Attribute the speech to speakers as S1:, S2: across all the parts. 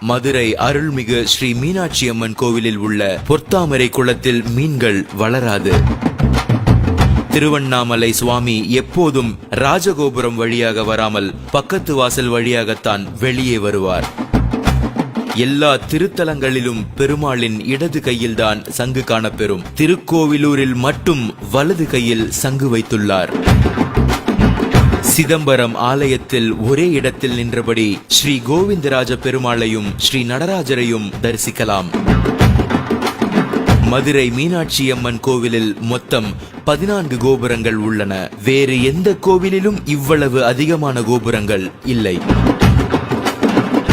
S1: மதுரை அருள்மிகு ஸ்ரீ மீனாட்சி அம்மன் கோவிலில் உள்ள பொற்தாமரை குளத்தில் மீன்கள் வளராது. திருவண்ணாமலை சுவாமி எப்போதும் ராஜகோபுரம் வழியாக வராமல் பக்கத்து வாசல் வழியாகத்தான் வெளியே வருவார். எல்லா திருத்தலங்களிலும் பெருமாளின் இடது கையில்தான் சங்கு காணப்பெறும். திருக்கோவிலூரில் மட்டும் வலது கையில் சங்கு வைத்துள்ளார். சிதம்பரம் ஆலயத்தில் ஒரே இடத்தில் நின்றபடி ஸ்ரீ கோவிந்தராஜ பெருமாளையும் ஸ்ரீ நடராஜரையும் தரிசிக்கலாம். மதுரை மீனாட்சி அம்மன் கோவிலில் மொத்தம் 14 கோபுரங்கள் உள்ளன. வேறு எந்த கோவிலிலும் இவ்வளவு அதிகமான கோபுரங்கள் இல்லை.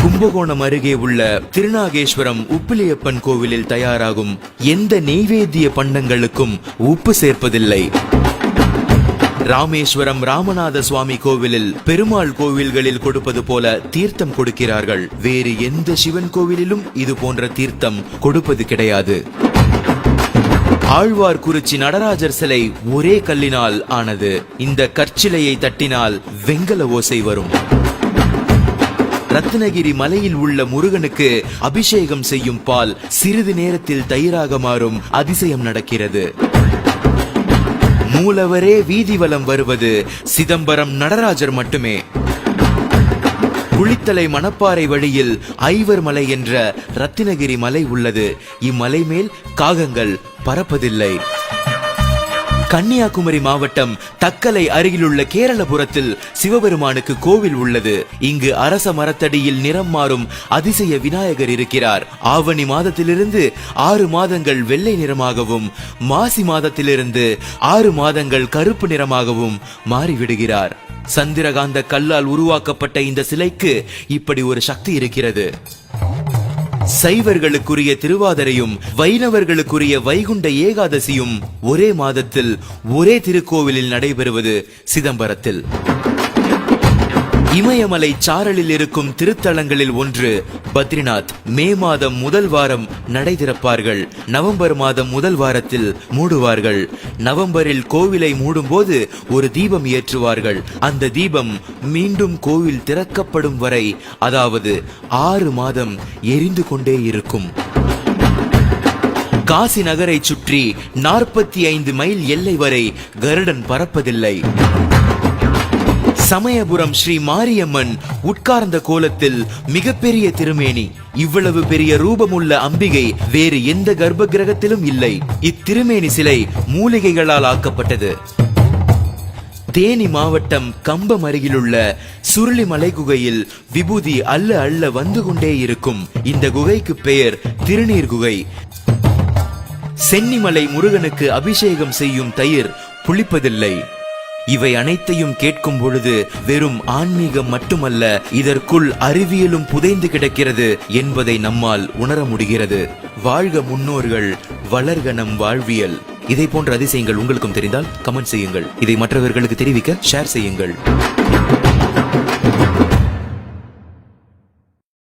S1: கும்பகோணம் அருகே உள்ள திருநாகேஸ்வரம் உப்பிலியப்பன் கோவிலில் தயாராகும் எந்த நெய்வேத்திய பண்டங்களுக்கும் உப்பு சேர்ப்பதில்லை. ராமேஸ்வரம் ராமநாத சுவாமி கோவிலில் பெருமாள் கோவில்களில் கொடுப்பது போல தீர்த்தம் கொடுக்கிறார்கள். வேறு எந்த சிவன் கோவிலிலும் இது போன்ற தீர்த்தம் கொடுப்பது கிடையாது. ஆழ்வார்குறிச்சி நடராஜர் சிலை ஒரே கல்லினால் ஆனது. இந்த கற்சிலையை தட்டினால் வெங்கல ஓசை வரும். ரத்னகிரி மலையில் உள்ள முருகனுக்கு அபிஷேகம் செய்யும் பால் சிறிது நேரத்தில் தயிராக மாறும் அதிசயம் நடக்கிறது. மூலவரே வீதி வலம் வருவது சிதம்பரம் நடராஜர் மட்டுமே. குளித்தலை மணப்பாறை வழியில் ஐவர் மலை என்ற ரத்தினகிரி மலை உள்ளது. இம்மலை மேல் காகங்கள் பறப்பதில்லை. கன்னியாகுமரி மாவட்டம் தக்கலை அருகிலுள்ள கேரளபுரத்தில் சிவபெருமானுக்கு கோவில் உள்ளது. இங்கு அரச மரத்தடியில் நிறம் மாறும் அதிசய விநாயகர் இருக்கிறார். ஆவணி மாதத்திலிருந்து 6 மாதங்கள் வெள்ளை நிறமாகவும், மாசி மாதத்திலிருந்து 6 மாதங்கள் கருப்பு நிறமாகவும் மாறிவிடுகிறார். சந்திரகாந்த கல்லால் உருவாக்கப்பட்ட இந்த சிலைக்கு இப்படி ஒரு சக்தி இருக்கிறது. சைவர்களுக்குரிய திருவாதிரையும் வைணவர்களுக்குரிய வைகுண்ட ஏகாதசியும் ஒரே மாதத்தில் ஒரே திருக்கோவிலில் நடைபெறுவது சிதம்பரத்தில். இமயமலை சாரலில் இருக்கும் திருத்தலங்களில் ஒன்று பத்ரிநாத். மே மாதம் முதல் வாரம் நடை திறப்பார்கள். நவம்பர் மாதம் முதல் வாரத்தில் மூடுவார்கள். நவம்பரில் கோவிலை மூடும் போது ஒரு தீபம் ஏற்றுவார்கள். அந்த தீபம் மீண்டும் கோவில் திறக்கப்படும் வரை, அதாவது 6 மாதம் எரிந்து கொண்டே இருக்கும். காசி நகரை சுற்றி 45 மைல் எல்லை வரை கருடன் பறப்பதில்லை. சமயபுரம் ஸ்ரீ மாரியம்மன் உட்கார்ந்த கோலத்தில் மிகப்பெரிய திருமேனி. இவ்வளவு பெரிய ரூபமுள்ள அம்பிகை வேறு எந்த கர்ப்ப கிரகத்திலும் இல்லை. இத்திருமேனி சிலை மூலிகைகளால் ஆக்கப்பட்டது. தேனி மாவட்டம் கம்பம் அருகிலுள்ள சுருளிமலை குகையில் விபூதி அள்ள அள்ள வந்து கொண்டே இருக்கும். இந்த குகைக்கு பெயர் திருநீர் குகை. சென்னிமலை முருகனுக்கு அபிஷேகம் செய்யும் தயிர் புளிப்பதில்லை. இவை அனைத்தையும் கேட்கும் பொழுது வெறும் ஆன்மீகம் மட்டுமல்ல, இதற்குள் அறிவியலும் புதைந்து கிடக்கிறது என்பதை நம்மால் உணர முடிகிறது. வாழ்க முன்னோர்கள், வளர்க நம் வாழ்வியல். இதை போன்ற அதிசயங்கள் உங்களுக்கும் தெரிந்தால் கமெண்ட் செய்யுங்கள். இதை மற்றவர்களுக்கு தெரிவிக்க ஷேர் செய்யுங்கள்.